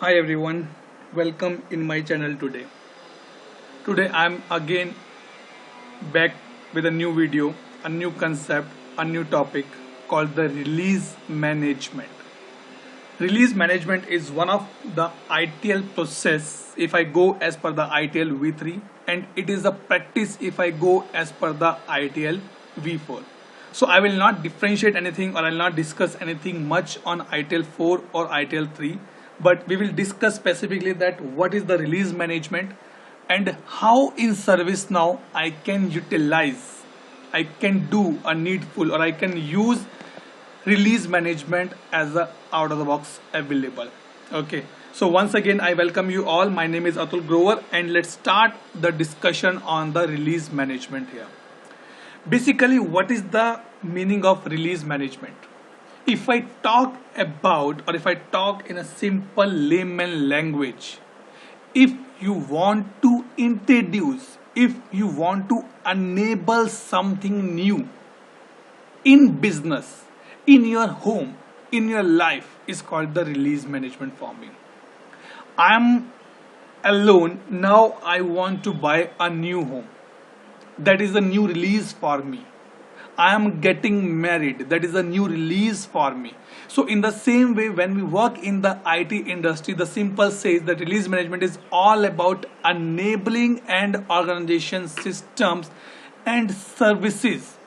Hi everyone, welcome in my channel today. Today I'm again back with a new video, a new concept, a new topic called the release management. Release management is one of the ITL process if I go as per the ITL V3 and it is a practice if I go as per the ITL V4. So I will not differentiate anything or I will not discuss anything much on ITL 4 or ITL 3, but we will discuss specifically that what is the release management and how in ServiceNow I can utilize, I can do a needful or I can use release management as a out of the box available. Okay, so once again I welcome you all. My name is Atul Grover and let's start the discussion on the release management here. Basically, what is the meaning of release management? If I talk about or if I talk in a simple layman language, if you want to introduce, if you want to enable something new in business, in your home, in your life, is called the release management for me. I am alone now. I want to buy a new home. That is a new release for me. I am getting married. That is a new release for me. So in the same way, when we work in the IT industry, the simple says that release management is all about enabling and organization systems and services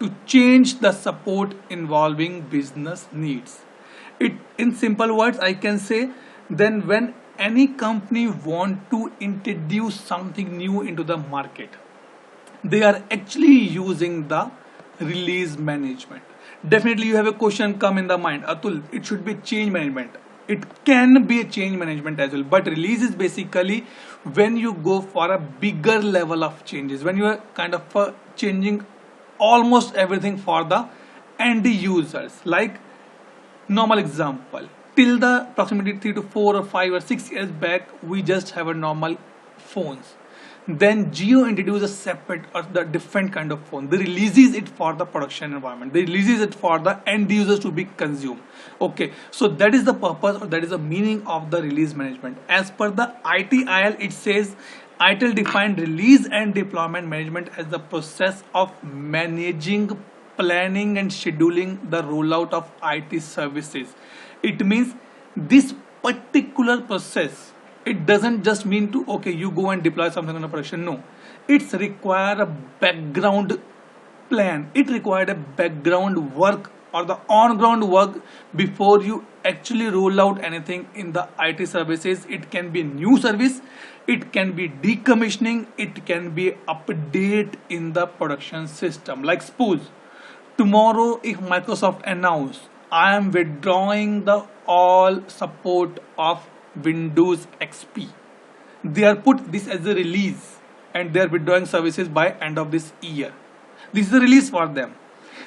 to change the support involving business needs. It, in simple words, I can say then when any company want to introduce something new into the market, they are actually using the release management. Definitely you have a question come in the mind, Atul, it should be change management. It can be a change management as well, but release is basically when you go for a bigger level of changes, when you are kind of changing almost everything for the end users. Like normal example, till the approximately 3 to 4 or 5 or 6 years back, we just have a normal phones. Then Geo introduced a separate or the different kind of phone. They releases it for the production environment. They releases it for the end users to be consumed. Okay, so that is the purpose or that is the meaning of the release management. As per the ITIL, it says ITIL defined release and deployment management as the process of managing, planning and scheduling the rollout of IT services. It means this particular process, it doesn't just mean to okay you go and deploy something on a production. No, it's require a background plan. It required a background work or the on ground work before you actually roll out anything in the IT services. It can be new service, it can be decommissioning, it can be update in the production system. Like suppose tomorrow if Microsoft announce I am withdrawing the all support of Windows XP, they are put this as a release and they are withdrawing services by end of this year. This is a release for them.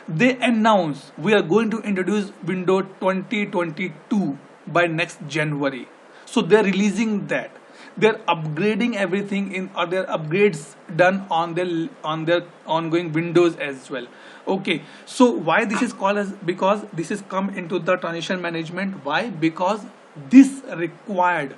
They announce we are going to introduce Windows 2022 by next January. So they are releasing that. They are upgrading everything in or their upgrades done on their ongoing Windows as well. Okay, so why this is called as, because this is come into the transition management. Why? Because this required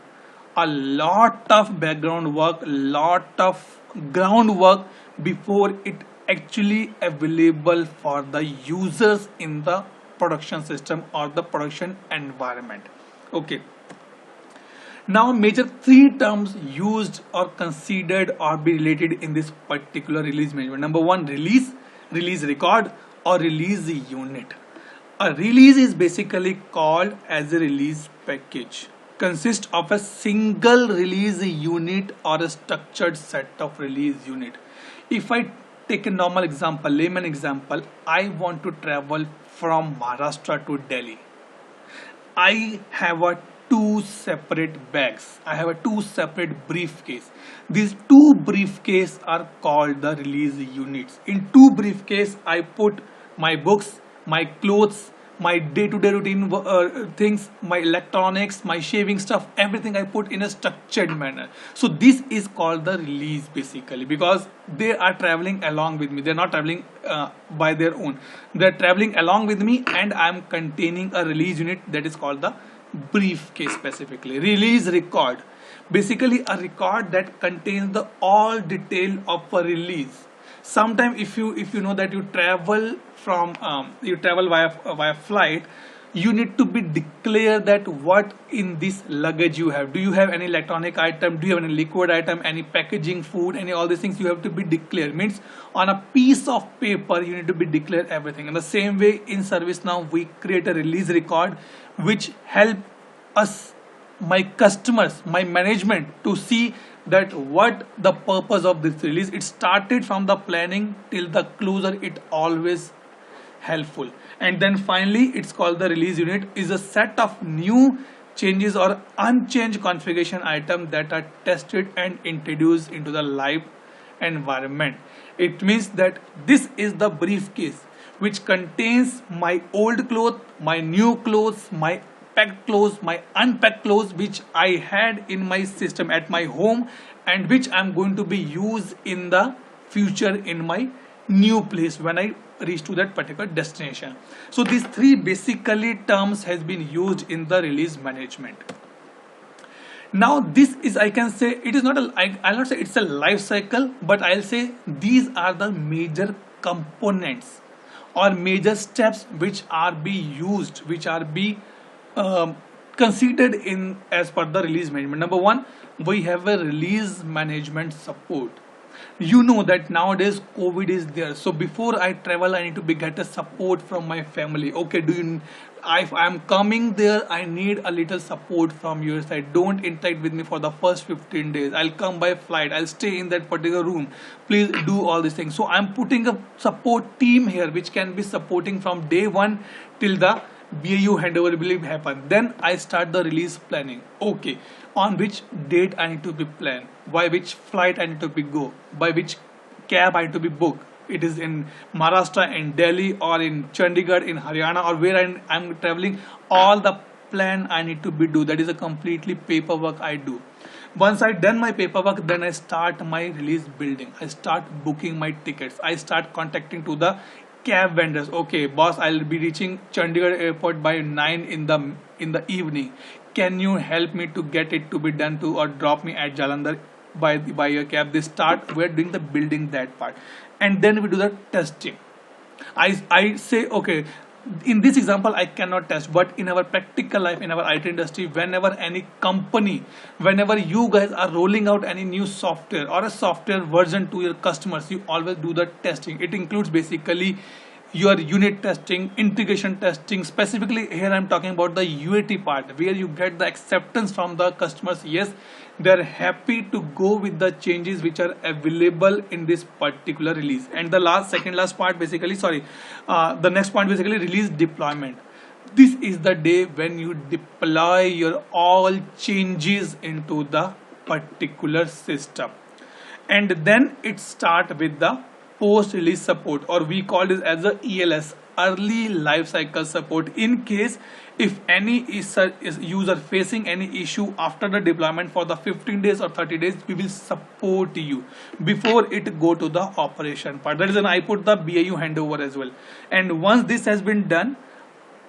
a lot of background work, lot of groundwork before it actually available for the users in the production system or the production environment. Okay, now major three terms used or considered or be related in this particular release management. Number one, release, release record or release unit. A release is basically called as a release package. Consists of a single release unit or a structured set of release unit. If I take a normal example, layman example, I want to travel from Maharashtra to Delhi. I have a two separate bags. I have a two separate briefcase. These two briefcase are called the release units. In two briefcase, I put my books, my clothes, my day-to-day routine things, my electronics, my shaving stuff, everything I put in a structured manner. So this is called the release basically, because they are traveling along with me. They're not traveling by their own. They're traveling along with me and I'm containing a release unit, that is called the briefcase, specifically release record, basically a record that contains the all detail of a release. Sometimes if you know that you travel from you travel via flight, you need to be declare that what in this luggage you have. Do you have any electronic item, do you have any liquid item, any packaging, food, any all these things you have to be declared. Means on a piece of paper you need to be declared everything. In the same way, in ServiceNow we create a release record which help us, my customers, my management, to see that what the purpose of this release. It started from the planning till the closure, it always helpful. And then finally it's called the release unit, is a set of new changes or unchanged configuration items that are tested and introduced into the live environment. It means that this is the briefcase which contains my old clothes, my new clothes, my packed clothes, my unpacked clothes which I had in my system at my home, and which I'm going to be used in the future in my new place when I reach to that particular destination. So these three basically terms has been used in the release management. Now this is, I can say, it is not a, I'll not say it's a life cycle, but I'll say these are the major components or major steps which are be used, which are be considered in as per the release management. Number one, we have a release management support. You know that nowadays COVID is there, so before I travel I need to be get a support from my family. Okay, do you, if I'm coming there, I need a little support from your side. Don't interact with me for the first 15 days. I'll come by flight, I'll stay in that particular room, please do all these things. So I'm putting a support team here which can be supporting from day one till the BAU handover will happen. Then I start the release planning. Okay, on which date I need to be planned, by which flight I need to be go, by which cab I need to be booked. It is in Maharashtra, in Delhi, or in Chandigarh, in Haryana, or where I'm traveling. All the plan I need to be do. That is a completely paperwork I do. Once I done my paperwork, then I start my release building. I start booking my tickets. I start contacting to the cab vendors. Okay boss, I'll be reaching Chandigarh airport by 9 in the evening. Can you help me to get it to be done to, or drop me at Jalandhar by your cab? They start, we're doing the building that part, and then we do the testing. I say, okay, in this example I cannot test, but in our practical life, in our IT industry, whenever any company, whenever you guys are rolling out any new software or a software version to your customers, you always do the testing. It includes basically your unit testing, integration testing. Specifically here I'm talking about the UAT part, where you get the acceptance from the customers. Yes, they're happy to go with the changes which are available in this particular release. And the last part basically, the next point basically, release deployment. This is the day when you deploy your all changes into the particular system, and then it start with the post release support, or we call it as a ELS, early life cycle support. In case if any user facing any issue after the deployment for the 15 days or 30 days, we will support you before it go to the operation part. That is when I put the BAU handover as well. And once this has been done,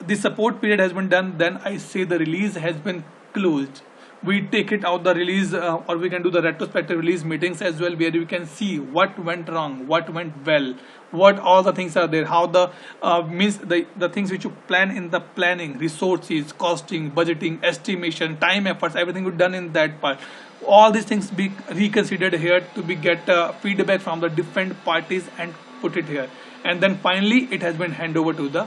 the support period has been done, then I say the release has been closed. We take it out the release, or we can do the retrospective release meetings as well, where we can see what went wrong, what went well, what all the things are there, how the means the things which you plan in the planning, resources, costing, budgeting, estimation, time, efforts, everything is done in that part. All these things be reconsidered here to be get feedback from the different parties and put it here. And then finally it has been handed over to the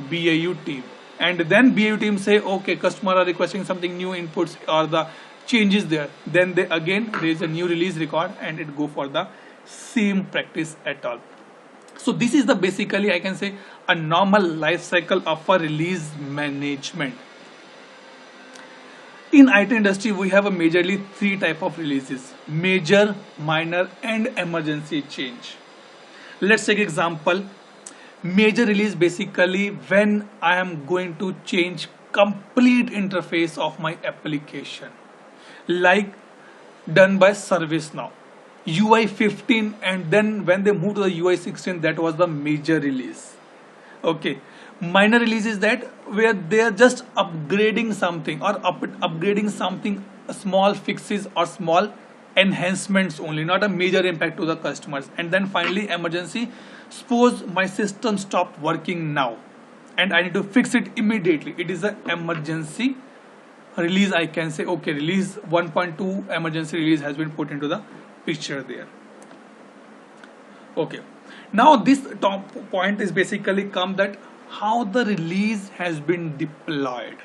BAU team. And then BAU team say, okay, customer are requesting something new inputs or the changes there. Then they again raise a new release record and it go for the same practice at all. So this is the basically, I can say, a normal life cycle of a release management. In IT industry, we have a majorly three type of releases: major, minor, and emergency change. Let's take example. Major release basically when I am going to change complete interface of my application, like done by ServiceNow, UI 15, and then when they moved to the UI 16, that was the major release. Okay, Minor release is that where they are just upgrading something or upgrading something, small fixes or small enhancements only, not a major impact to the customers. And then finally emergency, suppose my system stopped working now and I need to fix it immediately. It is an emergency release. I can say okay, release 1.2 emergency release has been put into the picture there. Okay, now this top point is basically come that how the release has been deployed.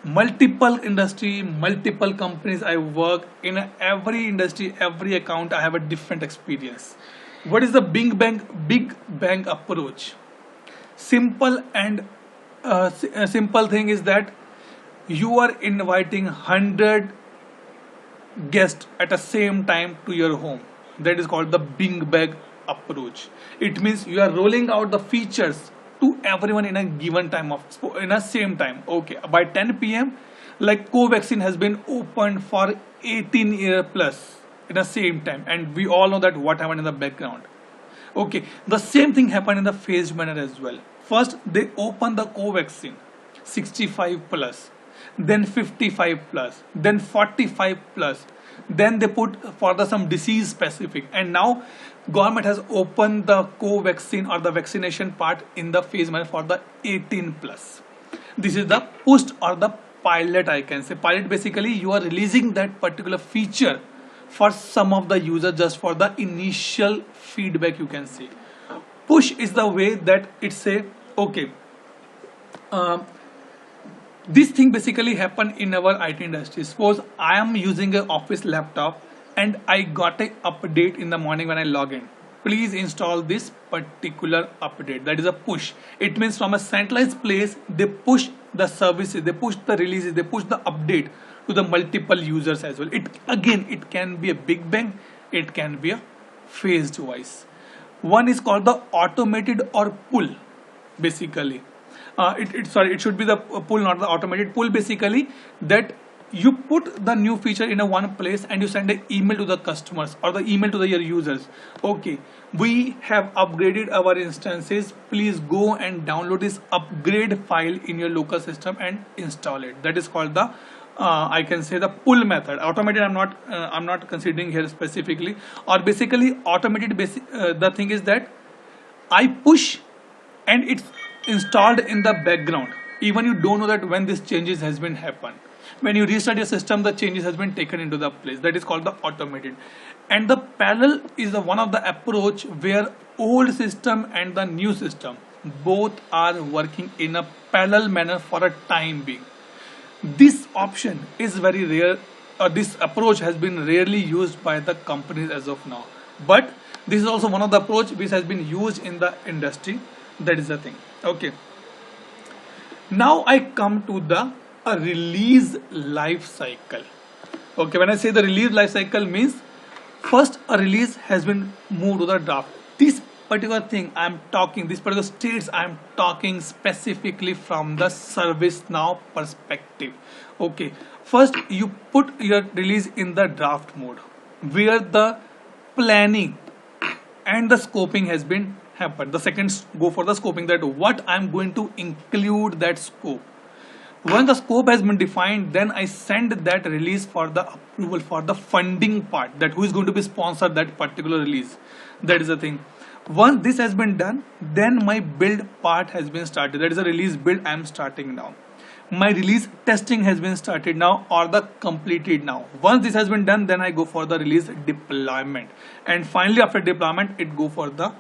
Multiple industry, multiple companies I work in, every industry, every account I have a different experience. What is the big bang approach? Simple and simple thing is that you are inviting 100 guests at the same time to your home. That is called the big bang approach. It means you are rolling out the features to everyone in a given time of in a same time. Okay, by 10 p.m. like Covaxin has been opened for 18 year plus in the same time, and we all know that what happened in the background. Okay, the same thing happened in the phased manner as well. First they open the Covaxin 65 plus, then 55 plus, then 45 plus, then they put for the some disease specific, and now government has opened the co-vaccine or the vaccination part in the phase manner for the 18 plus. This is the pushed or the pilot, I can say. Pilot basically you are releasing that particular feature for some of the users just for the initial feedback, you can say. Push is the way that it say okay, this thing basically happen in our IT industry. Suppose I am using an office laptop and I got a update in the morning when I log in. Please install this particular update. That is a push. It means from a centralized place they push the services, they push the releases, they push the update to the multiple users as well. It again, it can be a big bang, it can be a phased wise. One is called the automated or pull basically. It should be the pull, not the automated. Pull basically that you put the new feature in a one place and you send an email to the customers or the email to your users. Okay, we have upgraded our instances, please go and download this upgrade file in your local system and install it. That is called the I can say the pull method. Automated I'm not considering here specifically. Or basically automated the thing is that I push and it's installed in the background, even you don't know that when this changes has been happened. When you restart your system, the changes has been taken into the place. That is called the automated. And the parallel is the one of the approach where old system and the new system both are working in a parallel manner for a time being. This option is very rare, this approach has been rarely used by the companies as of now, but this is also one of the approach which has been used in the industry. That is the thing. Okay, now I come to the release life cycle. Okay, when I say the release life cycle means first a release has been moved to the draft. This particular thing I am talking, this particular states I am talking specifically from the ServiceNow perspective. Okay, first you put your release in the draft mode where the planning and the scoping has been happened. The second go for the scoping, that what I am going to include that scope. When the scope has been defined, then I send that release for the approval for the funding part, that who is going to be sponsored that particular release. That is the thing. Once this has been done, then my build part has been started. That is a release build I am starting now. My release testing has been started now or the completed now. Once this has been done, then I go for the release deployment, and finally after deployment it go for the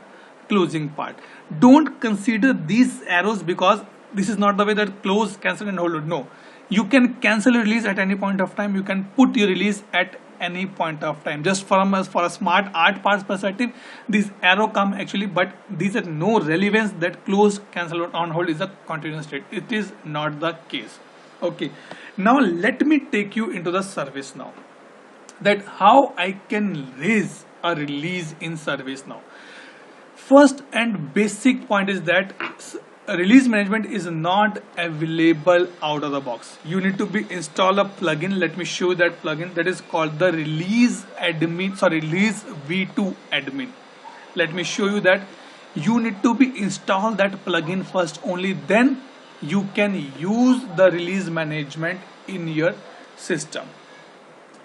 closing part. Don't consider these arrows because this is not the way that close, cancel and hold. No, you can cancel your release at any point of time. You can put your release at any point of time. Just from us for a smart art parts perspective, this arrow come actually, but these are no relevance that close, cancel or on hold is a continuous state. It is not the case. Okay, now let me take you into the ServiceNow, that how I can raise a release in ServiceNow. First and basic point is that release management is not available out of the box. You need to be install a plugin. Let me show you that plugin. That is called the release v2 admin. Let me show you that. you need to be install that plugin first, only then you can use the release management in your system.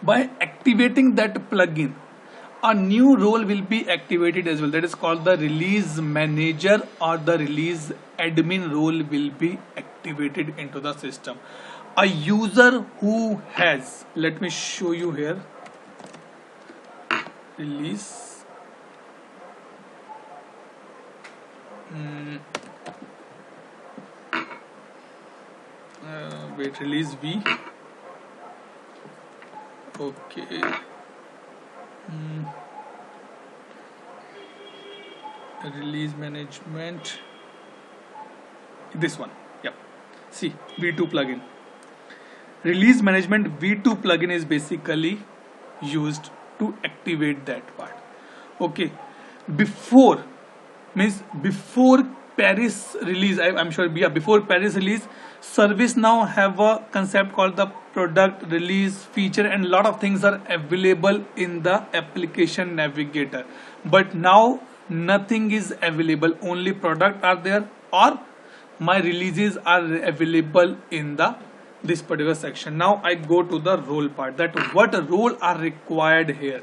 By activating that plugin, a new role will be activated as well, that is called the release manager, or the release admin role will be activated into the system. A user who has, let me show you here, release release V, okay, release management, this one, yeah, see, V2 plugin. Release management V2 plugin is basically used to activate that part. Okay, before, means before Paris release, I'm sure, yeah, before Paris release, ServiceNow have a concept called the product release feature, and a lot of things are available in the application navigator. But now nothing is available, only product are there, or my releases are available in the this particular section. Now I go to the role part, that what role are required here.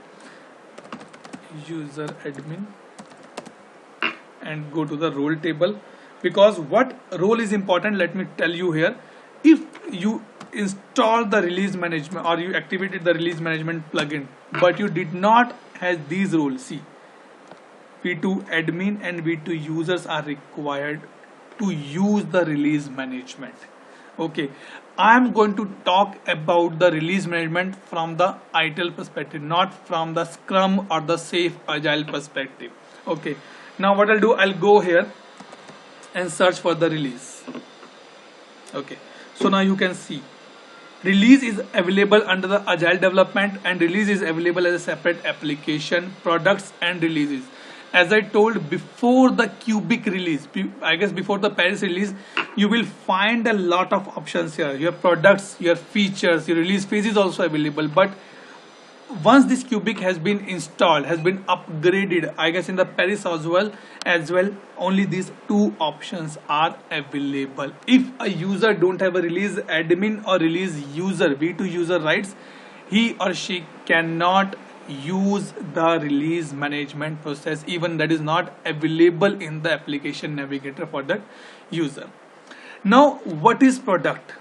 User admin, and go to the role table, because what role is important, let me tell you here. If you install the release management, or you activated the release management plugin, but you did not have these roles, see, V2 admin and V2 users are required to use the release management. Okay, I am going to talk about the release management from the ITIL perspective, not from the Scrum or the Safe Agile perspective. Okay, now what I'll do, I'll go here and search for the release. Okay, so now you can see release is available under the Agile development, and release is available as a separate application, products and releases. As I told, before the Cubic release, I guess before the Paris release, you will find a lot of options here. Your products, your features, your release phase is also available. But once this Cubic has been installed, has been upgraded, I guess in the Paris as well, only these two options are available. If a user don't have a release admin or release user, V2 user rights, he or she cannot use the release management process, even that is not available in the application navigator for that user. Now what is product?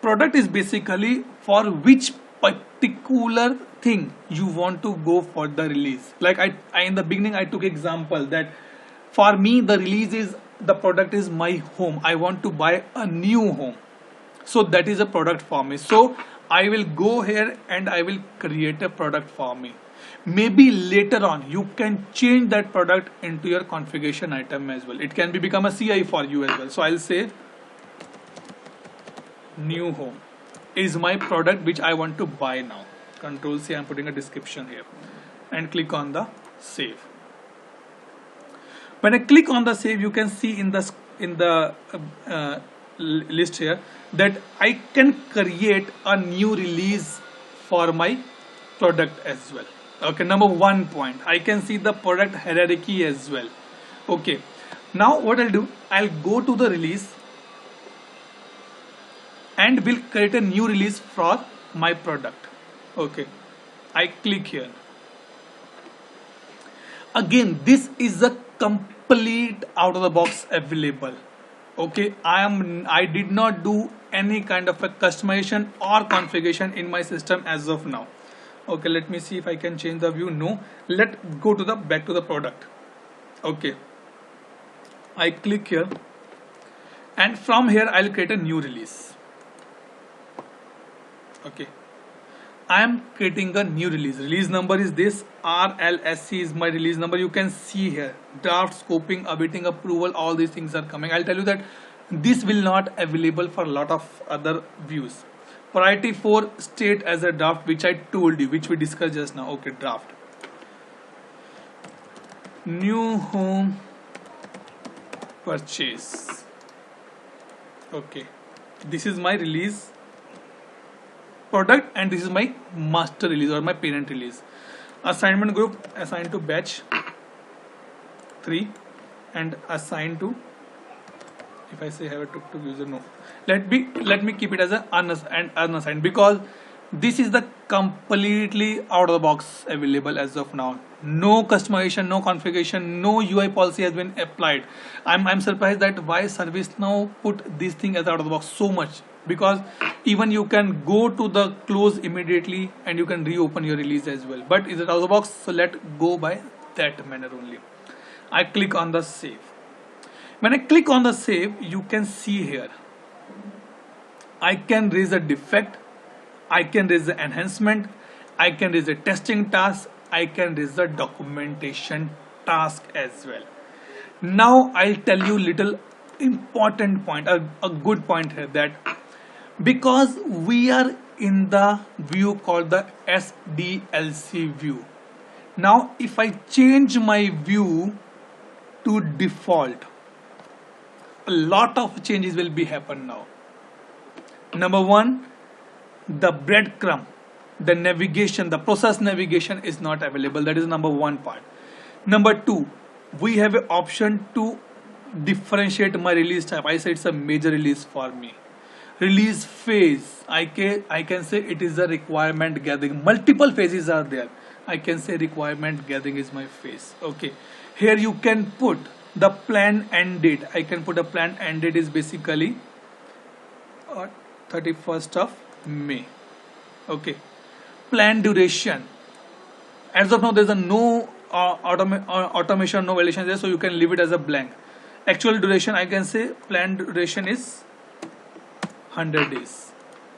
Product is basically for which particular thing you want to go for the release. Like I in the beginning I took example that for me the release is, the product is my home. I want to buy a new home, so that is a product for me. So I will go here and I will create a product for me. Maybe later on you can change that product into your configuration item as well. It can be become a CI for you as well. So I'll say new home is my product which I want to buy now. Control C, I'm putting a description here and click on the save. When I click on the save, you can see in the list here that I can create a new release for my product as well. Okay, number 1 point, I can see the product hierarchy as well. Okay, now what I'll do, I'll go to the release and will create a new release for my product. Okay, I click here. Again, this is a complete out of the box available. Okay, I did not do any kind of a customization or configuration in my system as of now. Okay, let me see if I can change the view. No, let's go to the back to the product. Okay, I click here and from here I'll create a new release. Okay, I am creating a new release. Release number is this, RLSC is my release number. You can see here draft, scoping, awaiting approval, all these things are coming. I'll tell you that this will not available for a lot of other views. Priority for state as a draft, which I told you, which we discussed just now. Okay, draft. New home purchase. Okay, this is my release product and this is my master release or my parent release. Assignment group assigned to batch 3. and assign to, if I say have a tuk user, no, let me keep it as a unassigned, because this is the completely out of the box available as of now. No customization, no configuration, no UI policy has been applied. I'm surprised that why ServiceNow put this thing as out of the box so much, because even you can go to the close immediately and you can reopen your release as well, but is it out of the box? So let go by that manner only. I click on the save. When I click on the save, you can see here I can raise a defect, I can raise an enhancement, I can raise a testing task, I can raise a documentation task as well. Now I'll tell you little important point, a good point here, that because we are in the view called the SDLC view. Now if I change my view to default, a lot of changes will be happen now. Number one, the breadcrumb, the navigation, the process navigation is not available. That is number one part. Number two, we have an option to differentiate my release type. I say it's a major release for me. Release phase, I can say it is a requirement gathering. Multiple phases are there. I can say requirement gathering is my phase. Okay, here you can put the planned end date. I can put a planned end date is basically 31st of May. Okay, planned duration, as of now there's a no automation, no validation there, so you can leave it as a blank. Actual duration, I can say planned duration is 100 days.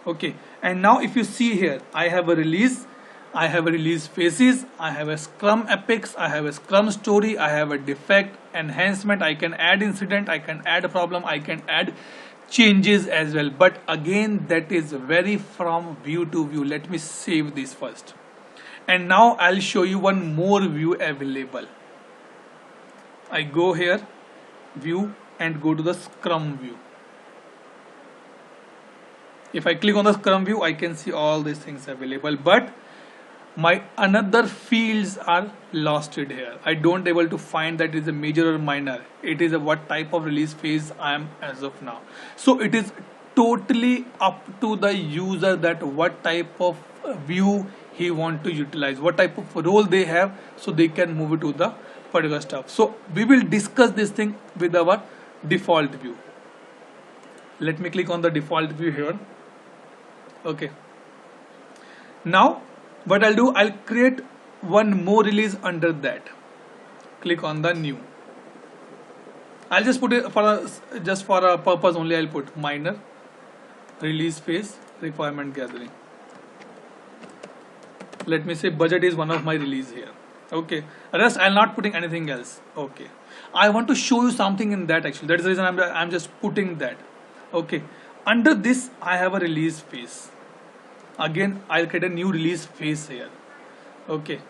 Okay, and now if you see here, I have a release, I have a release phases, I have a Scrum epics, I have a Scrum story, I have a defect, enhancement, I can add incident, I can add a problem, I can add changes as well. But again, that is vary from view to view. Let me save this first, and now I'll show you one more view available. I go here, view, and go to the Scrum view. If I click on the Scrum view, I can see all these things available, but my another fields are lost it here. I don't able to find that is a major or minor. It is a what type of release phase I am as of now. So it is totally up to the user that what type of view he want to utilize, what type of role they have, so they can move it to the particular stuff. So we will discuss this thing with our default view. Let me click on the default view here. Okay, now what I'll do, I'll create one more release under that. Click on the new. I'll just put it for a purpose only. I'll put minor release phase requirement gathering. Let me say budget is one of my release here. Okay, rest I'll not putting anything else. Okay, I want to show you something in that actually. That is the reason I'm just putting that. Okay, under this I have a release phase. Again, I'll create a new release phase here. Okay,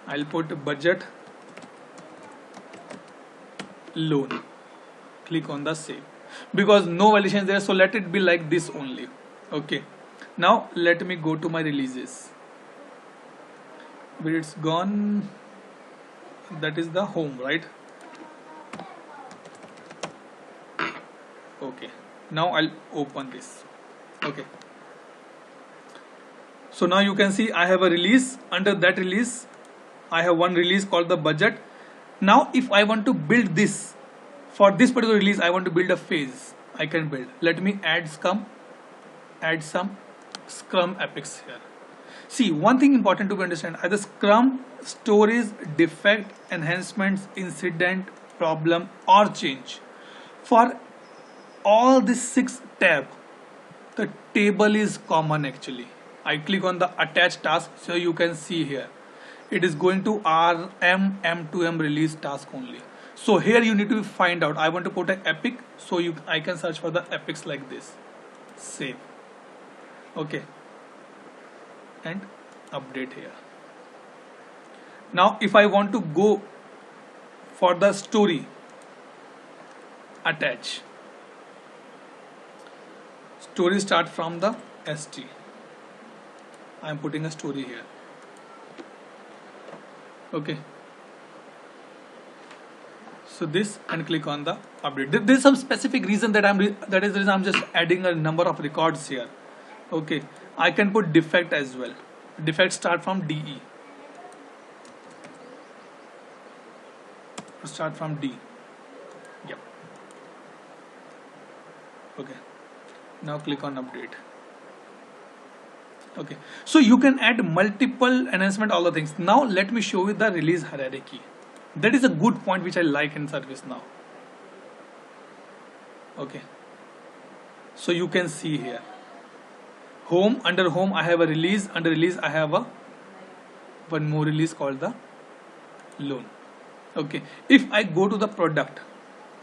I'll put budget loan. Click on the save, because no validation is there, so let it be like this only. Okay, now let me go to my releases. Where it's gone, that is the home, right? Okay, now I'll open this. Okay, so now you can see I have a release. Under that release I have one release called the budget. Now if I want to build this, for this particular release I want to build a phase, I can build. Let me add some Scrum epics here. See, one thing important to understand, either Scrum, stories, defect, enhancements, incident, problem or change. For all these 6 tabs, the table is common actually. I click on the attach task, so you can see here it is going to RM M2M release task only. So here you need to find out, I want to put an epic, so I can search for the epics like this, save. Okay, and update here. Now if I want to go for the story, attach. Story start from the ST. I am putting a story here. Okay, So this, and click on the update. There's some specific reason that that is the reason I'm just adding a number of records here. Okay, I can put defect as well. Defects start from DE. Start from D. Yep. Okay. Now click on update. Okay. So you can add multiple enhancement, all the things. Now let me show you the release hierarchy. That is a good point which I like in ServiceNow. Okay. So you can see here. Home, under home I have a release, under release I have a one more release called the loan. Okay, if I go to the product,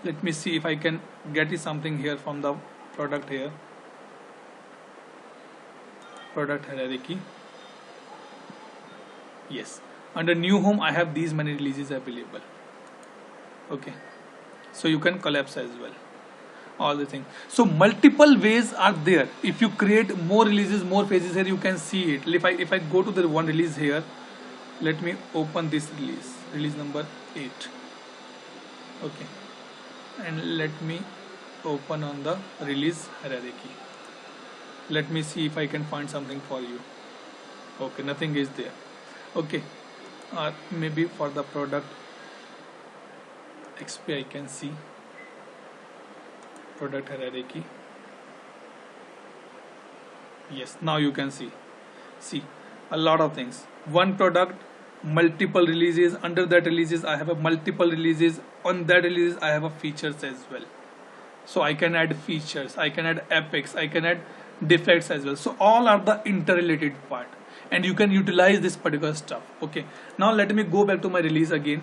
let me see if I can get something here from the product here. Product hierarchy. Yes, under new home I have these many releases available. Okay, so you can collapse as well all the things. So multiple ways are there. If you create more releases, more phases here, you can see it. If I go to the one release here, let me open this release number 8. Okay, and let me open on the release hierarchy. Let me see if I can find something for you. Okay, nothing is there. Okay, maybe for the product XP I can see product hierarchy. Yes, now you can see a lot of things. One product, multiple releases, under that releases I have a multiple releases, on that releases I have a features as well. So I can add features, I can add epics, I can add defects as well. So all are the interrelated part, and you can utilize this particular stuff. Okay, now let me go back to my release again,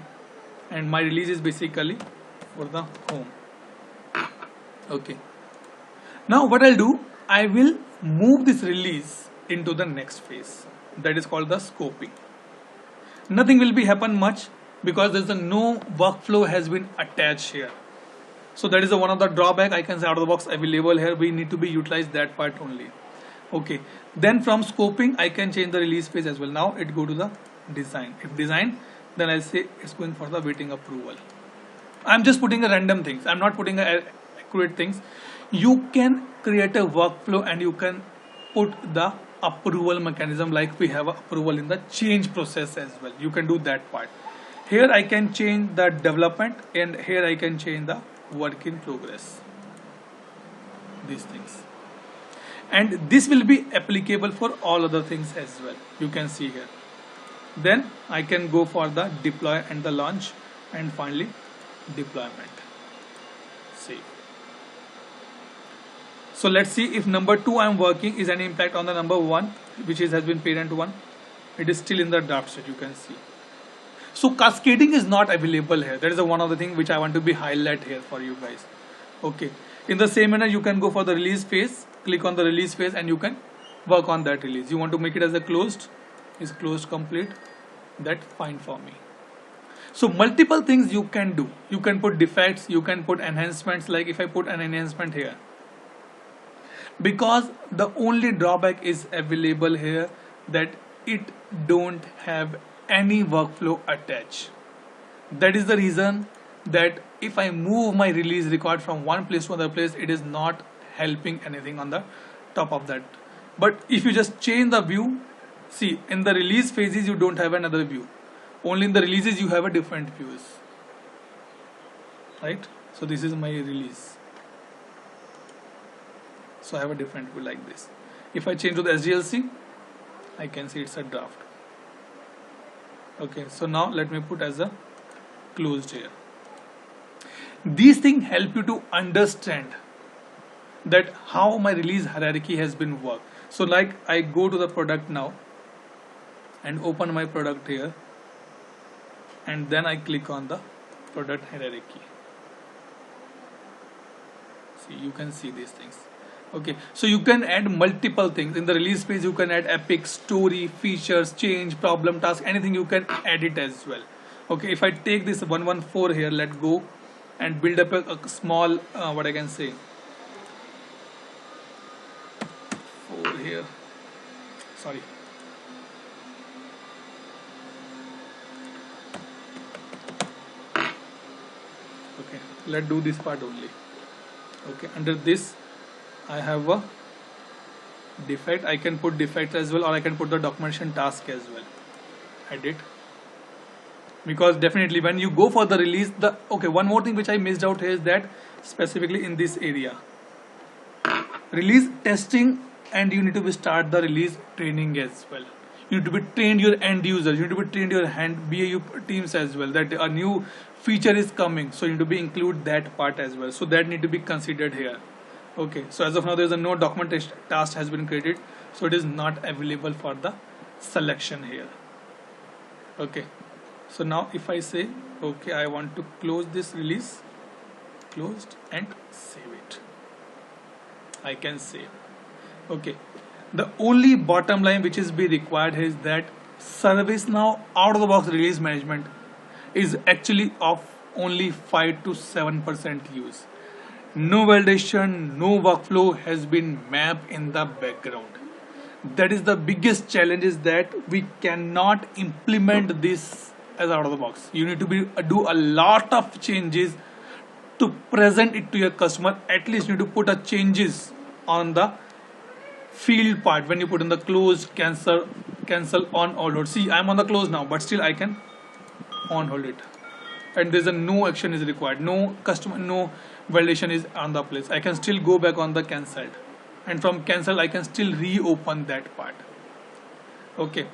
and my release is basically for the home. Okay, now what I'll do, I will move this release into the next phase, that is called the scoping. Nothing will be happen much because there's no workflow has been attached here. So that is one of the drawback I can say out of the box available here. We need to be utilize that part only. Okay, then from scoping I can change the release phase as well. Now it go to the design. If design, then I'll say it's going for the waiting approval. I'm just putting a random things. I'm not putting a accurate things. You can create a workflow and you can put the approval mechanism, like we have approval in the change process as well. You can do that part. Here I can change the development, and here I can change the work in progress, these things, and this will be applicable for all other things as well. You can see here. Then I can go for the deploy and the launch, and finally deployment. Save. So let's see if number 2 I'm working is any impact on the number 1, which has been parent 1. It is still in the draft state, you can see. So cascading is not available here. That is one of the things which I want to be highlight here for you guys. Okay, in the same manner you can go for the release phase, click on the release phase, and you can work on that release. You want to make it as a closed, is closed complete, that fine for me. So multiple things you can do. You can put defects, you can put enhancements. Like if I put an enhancement here, because the only drawback is available here that it don't have any workflow attached. That is the reason that if I move my release record from one place to another place, it is not helping anything on the top of that. But if you just change the view, see in the release phases you don't have another view, only in the releases you have a different views, right? So this is my release. So I have a different view like this. If I change to the SDLC, I can see it's a draft. Okay, so now let me put as a closed here. These things help you to understand that how my release hierarchy has been worked. So like I go to the product now and open my product here, and then I click on the product hierarchy. See, you can see these things. Okay, so you can add multiple things in the release page. You can add epic, story, features, change, problem, task, anything you can add it as well. Okay, if I take this 114 here, let go and build up a small what I can say 4 here, sorry, Okay, let's do this part only. Okay, under this I have a defect. I can put defect as well, or I can put the documentation task as well. Edit. Because definitely when you go for the release, okay, one more thing which I missed out here is that specifically in this area, release testing, and you need to be start the release training as well. You need to be trained your end users, you need to be trained your hand BAU teams as well, that a new feature is coming, so you need to be include that part as well, so that need to be considered here. Okay, so as of now there is a no documentation task has been created, so it is not available for the selection here. Okay, so now if I say okay, I want to close this release, closed, and save it, I can save. Okay, the only bottom line which is be required is that ServiceNow out of the box release management is actually of only 5 to 7% use. No validation, no workflow has been mapped in the background. That is the biggest challenge, is that we cannot implement this as out of the box. You need to do a lot of changes to present it to your customer. At least you need to put a changes on the field part when you put in the closed, cancel, on hold. See, I'm on the close now, but still I can on hold it, and there's a no action is required, no customer, no validation is on the place. I can still go back on the cancelled, and from cancel I can still reopen that part. Okay,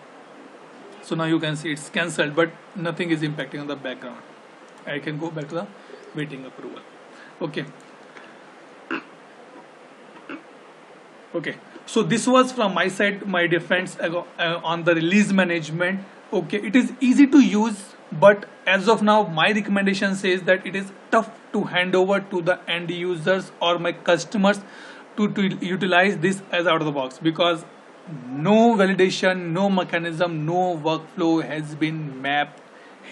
so now you can see it's cancelled, but nothing is impacting on the background. I can go back to the waiting approval. Okay. Okay, so this was from my side, my dear friends, on the release management. Okay, it is easy to use, but as of now my recommendation says that it is tough to hand over to the end users or my customers to utilize this as out of the box, because no validation, no mechanism, no workflow has been mapped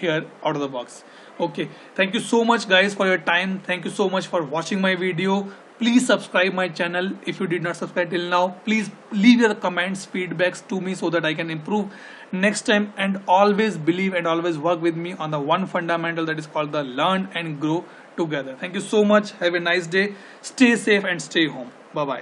here out of the box. Okay, thank you so much guys for your time. Thank you so much for watching my video. Please subscribe my channel if you did not subscribe till now. Please leave your comments, feedbacks to me so that I can improve next time, and always believe and always work with me on the one fundamental, that is called the learn and grow together. Thank you so much. Have a nice day. Stay safe and stay home. Bye bye.